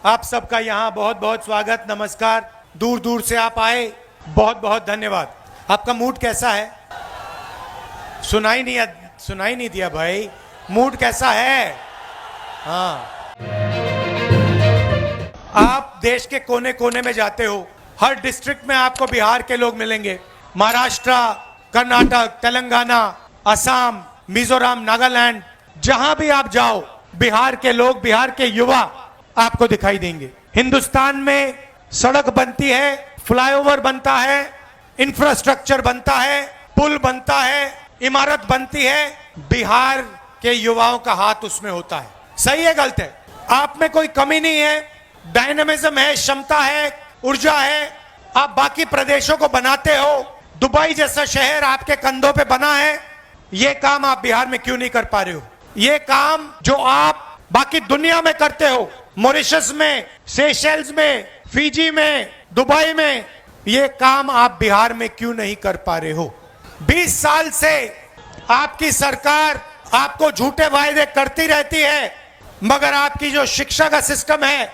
आप सबका यहाँ बहुत बहुत स्वागत, नमस्कार। दूर दूर से आप आए, बहुत बहुत धन्यवाद। आपका मूड कैसा है? सुनाई नहीं दिया भाई। मूड कैसा है? हाँ, आप देश के कोने कोने में जाते हो, हर डिस्ट्रिक्ट में आपको बिहार के लोग मिलेंगे। महाराष्ट्र, कर्नाटक, तेलंगाना, असम, मिजोरम, नागालैंड, जहां भी आप जाओ बिहार के लोग, बिहार के युवा आपको दिखाई देंगे। हिंदुस्तान में सड़क बनती है, फ्लाईओवर बनता है, इंफ्रास्ट्रक्चर बनता है, पुल बनता है, इमारत बनती है, बिहार के युवाओं का हाथ उसमें होता है। सही है, गलत है? आप में कोई कमी नहीं है, डायनामिज्म है, क्षमता है, ऊर्जा है। आप बाकी प्रदेशों को बनाते हो, दुबई जैसा शहर आपके कंधों पे बना है। ये काम आप बिहार में क्यों नहीं कर पा रहे हो? ये काम जो आप बाकी दुनिया में करते हो, मॉरिशस में, सेशेल्स में, फिजी में, दुबई में, ये काम आप बिहार में क्यों नहीं कर पा रहे हो? 20 साल से आपकी सरकार आपको झूठे वायदे करती रहती है, मगर आपकी जो शिक्षा का सिस्टम है,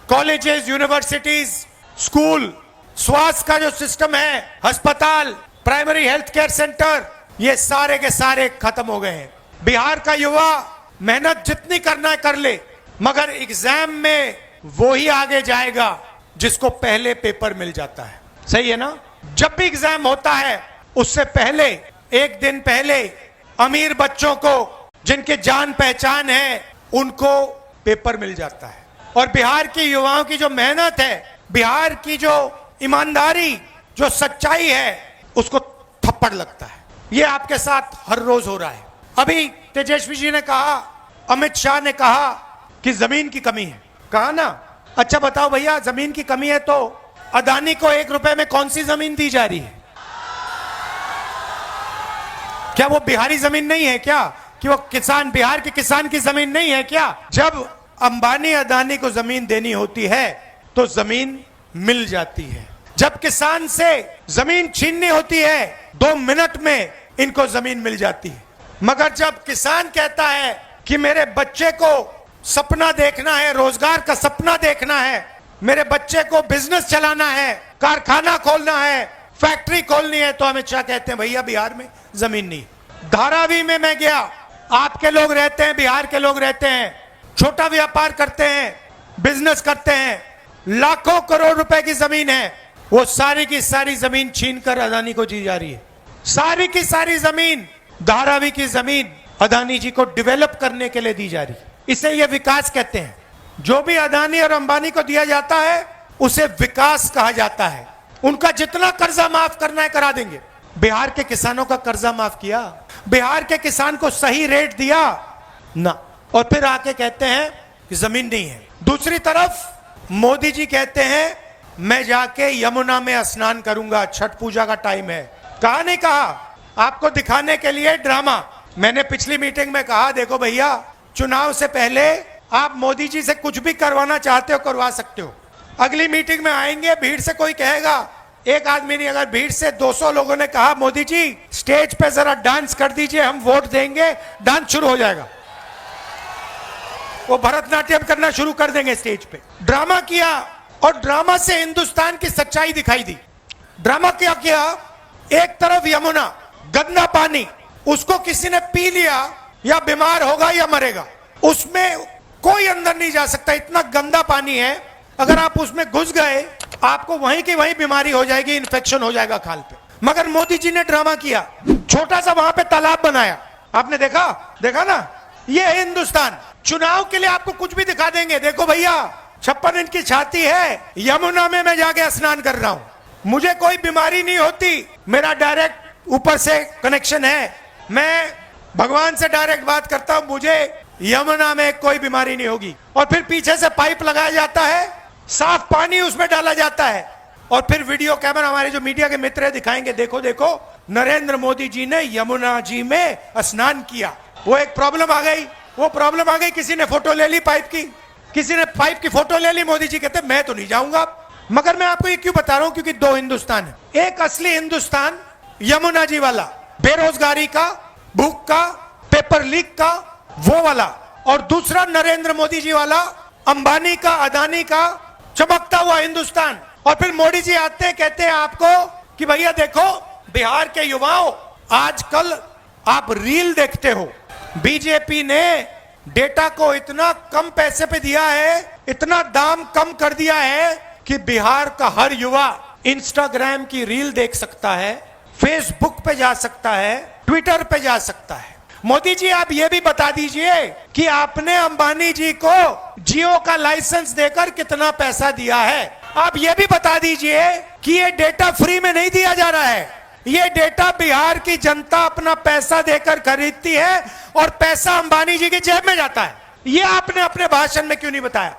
कॉलेजेस, यूनिवर्सिटीज, स्कूल, स्वास्थ्य का जो सिस्टम है, अस्पताल, प्राइमरी हेल्थ केयर सेंटर, ये सारे के सारे खत्म हो गए हैं। बिहार का युवा मेहनत जितनी करना है कर ले, मगर एग्जाम में वो ही आगे जाएगा जिसको पहले पेपर मिल जाता है। सही है ना? जब भी एग्जाम होता है उससे पहले, एक दिन पहले, अमीर बच्चों को, जिनके जान पहचान है, उनको पेपर मिल जाता है। और बिहार के युवाओं की जो मेहनत है, बिहार की जो ईमानदारी, जो सच्चाई है, उसको थप्पड़ लगता है। ये आपके साथ हर रोज हो रहा है। अभी तेजस्वी जी ने कहा, अमित शाह ने कहा कि जमीन की कमी है। कहा ना? अच्छा बताओ भैया, जमीन की कमी है तो अदानी को 1 रुपए में कौन सी जमीन दी जा रही है? क्या वो बिहारी जमीन नहीं है क्या? कि वो किसान, बिहार के किसान की जमीन नहीं है क्या? जब अंबानी अदानी को जमीन देनी होती है तो जमीन मिल जाती है। जब किसान से जमीन छीननी होती है 2 मिनट में इनको जमीन मिल जाती है। मगर जब किसान कहता है कि मेरे बच्चे को सपना देखना है, रोजगार का सपना देखना है, मेरे बच्चे को बिजनेस चलाना है, कारखाना खोलना है, फैक्ट्री खोलनी है, तो अमित शाह कहते हैं भैया बिहार में जमीन नहीं। धारावी में मैं गया, आपके लोग रहते हैं, बिहार के लोग रहते हैं, छोटा व्यापार करते हैं, बिजनेस करते हैं, लाखों करोड़ रुपए की जमीन है, वो सारी की सारी जमीन छीनकर अदानी को दी जा रही है। सारी की सारी जमीन, धारावी की जमीन अदानी जी को डेवलप करने के लिए दी जा रही है। इसे ये विकास कहते हैं। जो भी अदानी और अंबानी को दिया जाता है उसे विकास कहा जाता है। उनका जितना कर्जा माफ करना है करा देंगे। बिहार के किसानों का कर्जा माफ किया? बिहार के किसान को सही रेट दिया? ना। और फिर आके कहते हैं कि जमीन नहीं है। दूसरी तरफ मोदी जी कहते हैं मैं जाके यमुना में स्नान करूंगा, छठ पूजा का टाइम है। कहा नहीं कहा? आपको दिखाने के लिए ड्रामा। मैंने पिछली मीटिंग में कहा, देखो भैया, चुनाव से पहले आप मोदी जी से कुछ भी करवाना चाहते हो करवा सकते हो। अगली मीटिंग में आएंगे, भीड़ से कोई कहेगा, एक आदमी नहीं, अगर भीड़ से 200 लोगों ने कहा मोदी जी स्टेज पे जरा डांस कर दीजिए, हम वोट देंगे, डांस शुरू हो जाएगा। वो भरतनाट्यम करना शुरू कर देंगे स्टेज पे। ड्रामा किया और ड्रामा से हिंदुस्तान की सच्चाई दिखाई दी। ड्रामा क्या किया? एक तरफ यमुना, गंदा पानी, उसको किसी ने पी लिया या बीमार होगा या मरेगा। उसमें कोई अंदर नहीं जा सकता, इतना गंदा पानी है। अगर आप उसमें घुस गए आपको वहीं की वहीं बीमारी हो जाएगी, इन्फेक्शन हो जाएगा खाल पे। मगर मोदी जी ने ड्रामा किया, छोटा सा वहां पे तालाब बनाया। आपने देखा ना? ये है हिंदुस्तान। चुनाव के लिए आपको कुछ भी दिखा देंगे। देखो भैया, 56 इंच की छाती है, यमुना में मैं जाके स्नान कर रहा हूं, मुझे कोई बीमारी नहीं होती, मेरा डायरेक्ट ऊपर से कनेक्शन है, मैं भगवान से डायरेक्ट बात करता हूं, मुझे यमुना में कोई बीमारी नहीं होगी। और फिर पीछे से पाइप लगाया जाता है, साफ पानी उसमें डाला जाता है, और फिर वीडियो कैमरा, हमारे जो मीडिया के मित्र दिखाएंगे, देखो देखो नरेंद्र मोदी जी ने यमुना जी में स्नान किया। वो एक प्रॉब्लम आ गई, किसी ने फोटो ले ली पाइप की, किसी ने पाइप की फोटो ले ली। मोदी जी कहते मैं तो नहीं जाऊंगा। मगर मैं आपको ये क्यों बता रहा हूं? क्योंकि 2 हिंदुस्तान है। एक असली हिंदुस्तान यमुना जी वाला, बेरोजगारी का, भूख का, पेपर लीक का, वो वाला, और दूसरा नरेंद्र मोदी जी वाला, अंबानी का, अदानी का चमकता हुआ हिंदुस्तान। और फिर मोदी जी आते हैं, कहते हैं आपको कि भैया देखो बिहार के युवाओं, आजकल आप रील देखते हो, बीजेपी ने डेटा को इतना कम पैसे पे दिया है, इतना दाम कम कर दिया है कि बिहार का हर युवा इंस्टाग्राम की रील देख सकता है, फेसबुक पे जा सकता है, ट्विटर पे जा सकता है। मोदी जी आप ये भी बता दीजिए कि आपने अंबानी जी को जियो का लाइसेंस देकर कितना पैसा दिया है। आप ये भी बता दीजिए कि ये डेटा फ्री में नहीं दिया जा रहा है, ये डेटा बिहार की जनता अपना पैसा देकर खरीदती है और पैसा अंबानी जी की जेब में जाता है। ये आपने अपने भाषण में क्यों नहीं बताया?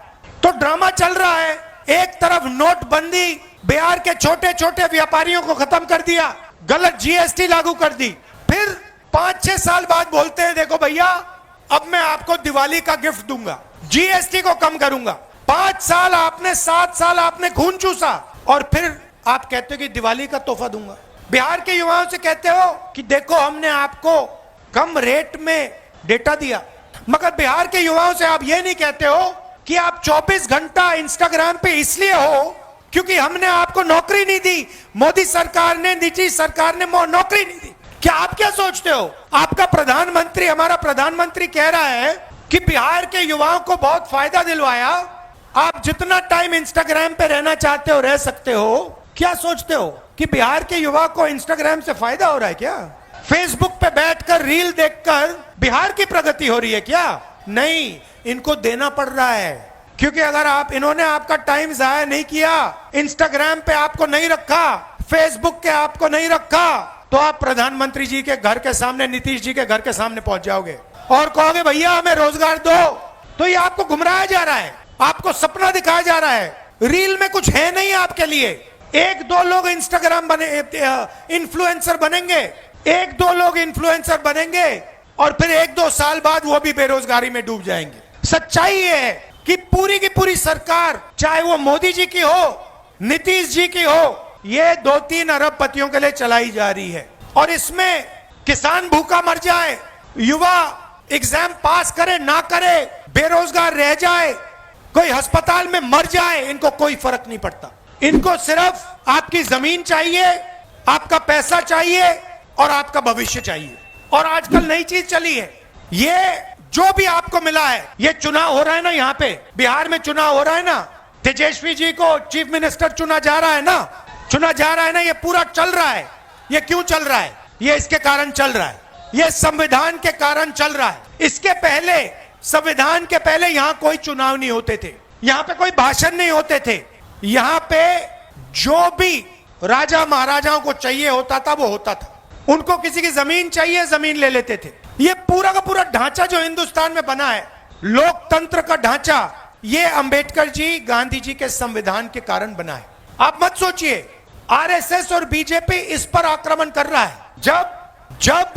तो ड्रामा चल रहा है। एक तरफ नोटबंदी, बिहार के छोटे छोटे व्यापारियों को खत्म कर दिया, गलत जीएसटी लागू कर दी, फिर 5-6 साल बाद बोलते हैं देखो भैया अब मैं आपको दिवाली का गिफ्ट दूंगा, जीएसटी को कम करूंगा। 5 साल आपने, 7 साल आपने खून चूसा और फिर आप कहते हो कि दिवाली का तोहफा दूंगा। बिहार के युवाओं से कहते हो कि देखो हमने आपको कम रेट में डेटा दिया, मगर बिहार के युवाओं से आप ये नहीं कहते हो कि आप 24 घंटा इंस्टाग्राम पे इसलिए हो क्योंकि हमने आपको नौकरी नहीं दी, मोदी सरकार ने, नीतीश सरकार ने नौकरी नहीं दी। क्या आप क्या सोचते हो? आपका प्रधानमंत्री, हमारा प्रधानमंत्री कह रहा है कि बिहार के युवाओं को बहुत फायदा दिलवाया, आप जितना टाइम इंस्टाग्राम पे रहना चाहते हो रह सकते हो। क्या सोचते हो कि बिहार के युवा को इंस्टाग्राम से फायदा हो रहा है क्या? फेसबुक पे बैठकर रील देखकर बिहार की प्रगति हो रही है क्या? नहीं, इनको देना पड़ रहा है, क्योंकि अगर आप, इन्होंने आपका टाइम जाया नहीं किया, इंस्टाग्राम पे आपको नहीं रखा, फेसबुक के आपको नहीं रखा, तो आप प्रधानमंत्री जी के घर के सामने, नीतीश जी के घर के सामने पहुंच जाओगे और कहोगे भैया हमें रोजगार दो। तो ये आपको घुमराया जा रहा है, आपको सपना दिखाया जा रहा है। रील में कुछ है नहीं आपके लिए। 1-2 लोग इंस्टाग्राम बने इन्फ्लुएंसर बनेंगे, 1-2 लोग इन्फ्लुएंसर बनेंगे और फिर 1-2 साल बाद वो भी बेरोजगारी में डूब जाएंगे। सच्चाई ये है कि पूरी की पूरी सरकार, चाहे वो मोदी जी की हो, नीतीश जी की हो, ये 2-3 अरबपतियों के लिए चलाई जा रही है। और इसमें किसान भूखा मर जाए, युवा एग्जाम पास करे ना करे, बेरोजगार रह जाए, कोई अस्पताल में मर जाए, इनको कोई फर्क नहीं पड़ता। इनको सिर्फ आपकी जमीन चाहिए, आपका पैसा चाहिए और आपका भविष्य चाहिए। और आजकल नई चीज चली है, ये जो भी आपको मिला है, ये चुनाव हो रहा है ना, यहाँ पे बिहार में चुनाव हो रहा है ना, तेजस्वी जी को चीफ मिनिस्टर चुना जा रहा है ना, ये पूरा चल रहा है। ये क्यों चल रहा है? ये इसके कारण चल रहा है, ये संविधान के कारण चल रहा है। इसके पहले, संविधान के पहले यहाँ कोई चुनाव नहीं होते थे, यहाँ पे कोई भाषण नहीं होते थे, यहाँ पे जो भी राजा महाराजाओं को चाहिए होता था वो होता था। उनको किसी की जमीन चाहिए, जमीन ले लेते थे। ये पूरा का पूरा ढांचा जो हिंदुस्तान में बना है, लोकतंत्र का ढांचा, ये अंबेडकर जी, गांधी जी के संविधान के कारण बना है। आप मत सोचिए आरएसएस और बीजेपी इस पर आक्रमण कर रहा है। जब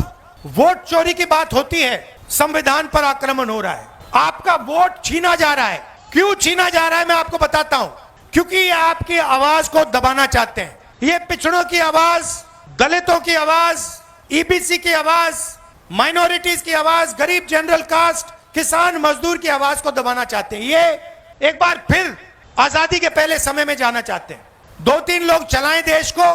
वोट चोरी की बात होती है, संविधान पर आक्रमण हो रहा है, आपका वोट छीना जा रहा है। क्यों छीना जा रहा है मैं आपको बताता हूं। क्योंकि ये आपकी आवाज को दबाना चाहते हैं। ये पिछड़ों की आवाज, दलितों की आवाज, ईबीसी की आवाज, माइनॉरिटीज की आवाज, गरीब जनरल कास्ट, किसान मजदूर की आवाज को दबाना चाहते हैं। ये एक बार फिर आजादी के पहले समय में जाना चाहते हैं। 2-3 लोग चलाएं देश को,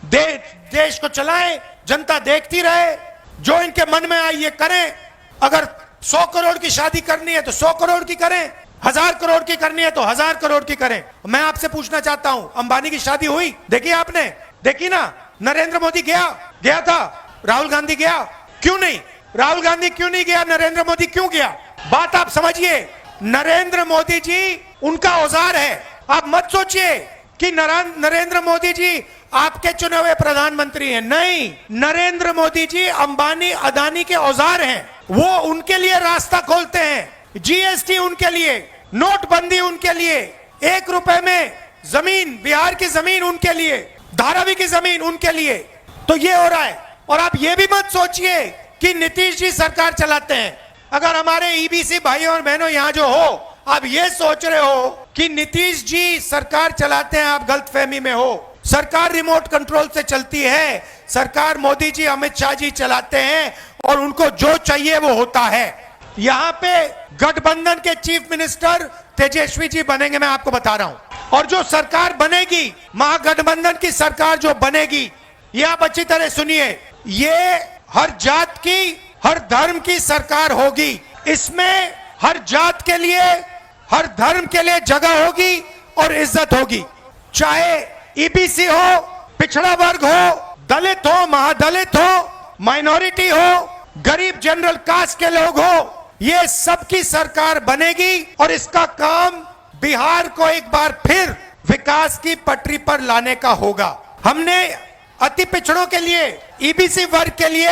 देश को चलाएं, जनता देखती रहे, जो इनके मन में आए ये करें। अगर 100 करोड़ की शादी करनी है तो 100 करोड़ की करें, 1000 करोड़ की करनी है तो 1000 करोड़ की करें। मैं आपसे पूछना चाहता हूं, अंबानी की शादी हुई? देखी आपने? देखी ना? नरेंद्र मोदी गया था, राहुल गांधी गया? क्यों नहीं? राहुल गांधी क्यों नहीं गया? नरेंद्र मोदी क्यों गया? बात आप समझिए। नरेंद्र मोदी जी उनका औजार है। आप मत सोचिए कि नरेंद्र मोदी जी आपके चुने हुए प्रधानमंत्री हैं। नहीं, नरेंद्र मोदी जी अंबानी अदानी के औजार हैं। वो उनके लिए रास्ता खोलते हैं, जीएसटी उनके लिए, नोटबंदी उनके लिए, 1 रुपए में जमीन, बिहार की जमीन उनके लिए, धारावी की जमीन उनके लिए। तो ये हो रहा है। और आप ये भी मत सोचिए कि नीतीश जी सरकार चलाते हैं। अगर हमारे ईबीसी भाइयों और बहनों यहाँ जो हो, आप ये सोच रहे हो कि नीतीश जी सरकार चलाते हैं, आप गलतफहमी में हो। सरकार रिमोट कंट्रोल से चलती है। सरकार मोदी जी, अमित शाह जी चलाते हैं और उनको जो चाहिए वो होता है। यहाँ पे गठबंधन के चीफ मिनिस्टर तेजस्वी जी बनेंगे मैं आपको बता रहा हूं। और जो सरकार बनेगी, महागठबंधन की सरकार जो बनेगी, ये आप अच्छी तरह सुनिए, ये हर जात की, हर धर्म की सरकार होगी। इसमें हर जात के लिए, हर धर्म के लिए जगह होगी और इज्जत होगी। चाहे ईबीसी हो, पिछड़ा वर्ग हो, दलित हो, महादलित हो, माइनॉरिटी हो, गरीब जनरल कास्ट के लोग हो, ये सबकी सरकार बनेगी। और इसका काम बिहार को एक बार फिर विकास की पटरी पर लाने का होगा। हमने अति पिछड़ों के लिए, ईबीसी वर्ग के लिए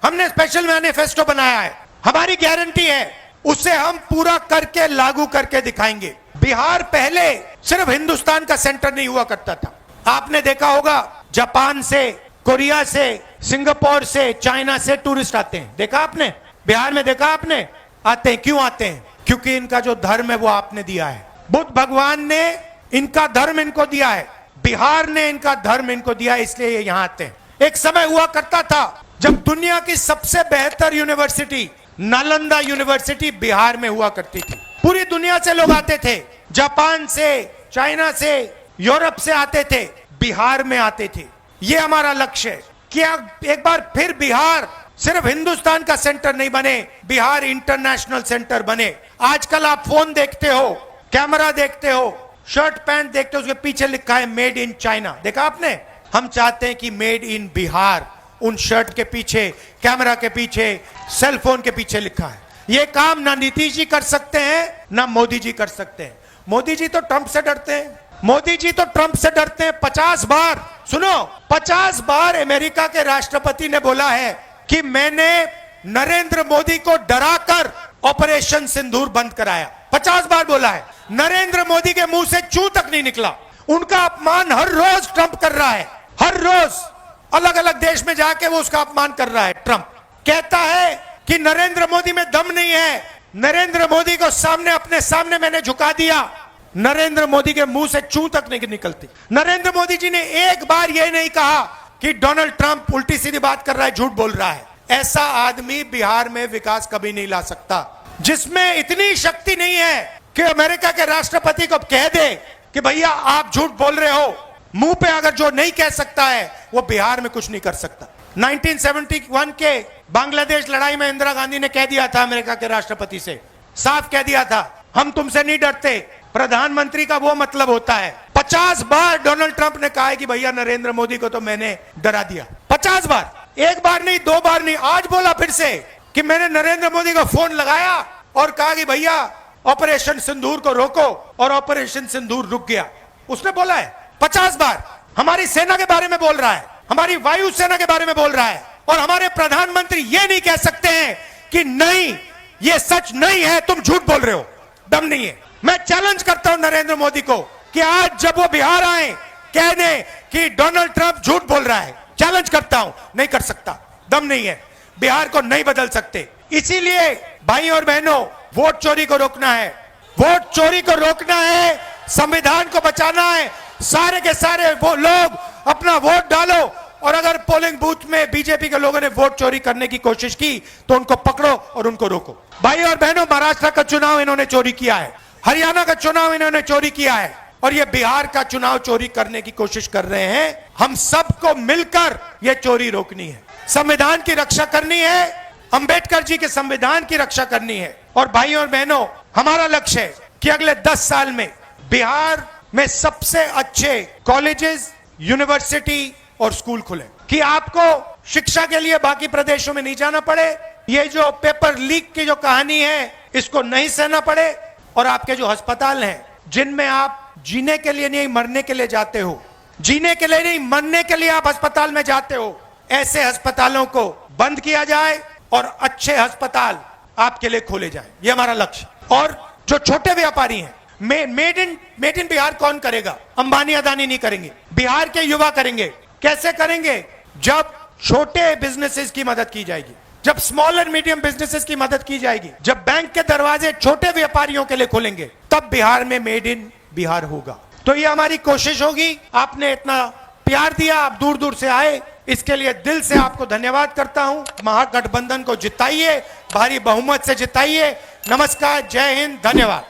हमने स्पेशल मैनिफेस्टो बनाया है। हमारी गारंटी है, उसे हम पूरा करके लागू करके दिखाएंगे। बिहार पहले सिर्फ हिंदुस्तान का सेंटर नहीं हुआ करता था। आपने देखा होगा, जापान से, कोरिया से, सिंगापुर से, चाइना से टूरिस्ट आते हैं। देखा आपने? बिहार में देखा आपने? आते हैं। क्यों आते हैं? क्योंकि इनका जो धर्म है वो आपने दिया है। बुद्ध भगवान ने इनका धर्म इनको दिया है, बिहार ने इनका धर्म इनको दिया है, इसलिए ये यहाँ आते हैं। एक समय हुआ करता था जब दुनिया की सबसे बेहतर यूनिवर्सिटी नालंदा यूनिवर्सिटी बिहार में हुआ करती थी। पूरी दुनिया से लोग आते थे, जापान से, चाइना से, यूरोप से आते थे, बिहार में आते थे। ये हमारा लक्ष्य है कि एक बार फिर बिहार सिर्फ हिंदुस्तान का सेंटर नहीं बने, बिहार इंटरनेशनल सेंटर बने। आजकल आप फोन देखते हो, कैमरा देखते हो, शर्ट पैंट देखते हो, उसके पीछे लिखा है मेड इन चाइना। देखा आपने? हम चाहते हैं कि मेड इन बिहार उन शर्ट के पीछे, कैमरा के पीछे, सेल फोन के पीछे लिखा है। ये काम ना नीतीश जी कर सकते हैं, ना मोदी जी कर सकते हैं। मोदी जी तो ट्रंप से डरते हैं, मोदी जी तो ट्रंप से डरते हैं। 50 बार, सुनो, 50 बार अमेरिका के राष्ट्रपति ने बोला है कि मैंने नरेंद्र मोदी को डराकर ऑपरेशन सिंदूर बंद कराया। 50 बार बोला है। नरेंद्र मोदी के मुंह से चू तक नहीं निकला। उनका अपमान हर रोज ट्रंप कर रहा है, हर रोज अलग अलग देश में जाके वो उसका अपमान कर रहा है। ट्रंप कहता है कि नरेंद्र मोदी में दम नहीं है, नरेंद्र मोदी को सामने, अपने सामने मैंने झुका दिया। नरेंद्र मोदी के मुंह से चू तक नहीं निकलती। नरेंद्र मोदी जी ने एक बार यह नहीं कहा कि डोनाल्ड ट्रंप उल्टी सीधी बात कर रहा है, झूठ बोल रहा है। ऐसा आदमी बिहार में विकास कभी नहीं ला सकता, जिसमें इतनी शक्ति नहीं है कि अमेरिका के राष्ट्रपति को कह दे कि भैया आप झूठ बोल रहे हो। मुंह पे अगर जो नहीं कह सकता है, वो बिहार में कुछ नहीं कर सकता। 1971 के बांग्लादेश लड़ाई में इंदिरा गांधी ने कह दिया था अमेरिका के राष्ट्रपति से, साफ कह दिया था, हम तुमसे नहीं डरते। प्रधानमंत्री का वो मतलब होता है। 50 बार डोनाल्ड ट्रंप ने कहा है कि भैया नरेंद्र मोदी को तो मैंने डरा दिया। 50 बार, एक बार नहीं, 2 बार नहीं। आज बोला फिर से कि मैंने नरेंद्र मोदी को फोन लगाया और कहा कि भैया ऑपरेशन सिंदूर को रोको, और ऑपरेशन सिंदूर रुक गया। उसने बोला है 50 बार। हमारी सेना के बारे में बोल रहा है, हमारी वायु सेना के बारे में बोल रहा है, और हमारे प्रधानमंत्री ये नहीं कह सकते हैं कि नहीं ये सच नहीं है, तुम झूठ बोल रहे हो, दम नहीं है। मैं चैलेंज करता हूं नरेंद्र मोदी को कि आज जब वो बिहार आए, कह दें कि डोनाल्ड ट्रंप झूठ बोल रहा है। चैलेंज करता हूं, नहीं कर सकता, दम नहीं है, बिहार को नहीं बदल सकते। इसीलिए भाई और बहनों, वोट चोरी को रोकना है, वोट चोरी को रोकना है, संविधान को बचाना है। सारे के सारे वो लोग अपना वोट डालो, और अगर पोलिंग बूथ में बीजेपी के लोगों ने वोट चोरी करने की कोशिश की तो उनको पकड़ो और उनको रोको। भाई और बहनों, महाराष्ट्र का चुनाव इन्होंने चोरी किया है, हरियाणा का चुनाव इन्होंने चोरी किया है, और ये बिहार का चुनाव चोरी करने की कोशिश कर रहे हैं। हम सबको मिलकर ये चोरी रोकनी है, संविधान की रक्षा करनी है, अंबेडकर जी के संविधान की रक्षा करनी है। और भाई और बहनों, हमारा लक्ष्य है कि अगले 10 साल में बिहार में सबसे अच्छे कॉलेजेस, यूनिवर्सिटी और स्कूल खुले, कि आपको शिक्षा के लिए बाकी प्रदेशों में नहीं जाना पड़े, ये जो पेपर लीक की जो कहानी है इसको नहीं सहना पड़े, और आपके जो अस्पताल हैं जिनमें आप जीने के लिए नहीं मरने के लिए जाते हो, जीने के लिए नहीं मरने के लिए आप अस्पताल में जाते हो, ऐसे अस्पतालों को बंद किया जाए और अच्छे अस्पताल आपके लिए खोले जाए। ये हमारा लक्ष्य। और जो छोटे व्यापारी हैं, मेड इन बिहार कौन करेगा? अंबानी अदानी नहीं करेंगे, बिहार के युवा करेंगे। कैसे करेंगे? जब छोटे बिजनेसेस की मदद की जाएगी, जब स्मॉल एंड मीडियम बिजनेसेस की मदद की जाएगी, जब बैंक के दरवाजे छोटे व्यापारियों के लिए खुलेंगे, तब बिहार में मेड इन बिहार होगा। तो ये हमारी कोशिश होगी। आपने इतना प्यार दिया, आप दूर दूर से आए, इसके लिए दिल से आपको धन्यवाद करता हूं। महागठबंधन को जिताइए, भारी बहुमत से जिताइए। नमस्कार, जय हिंद, धन्यवाद।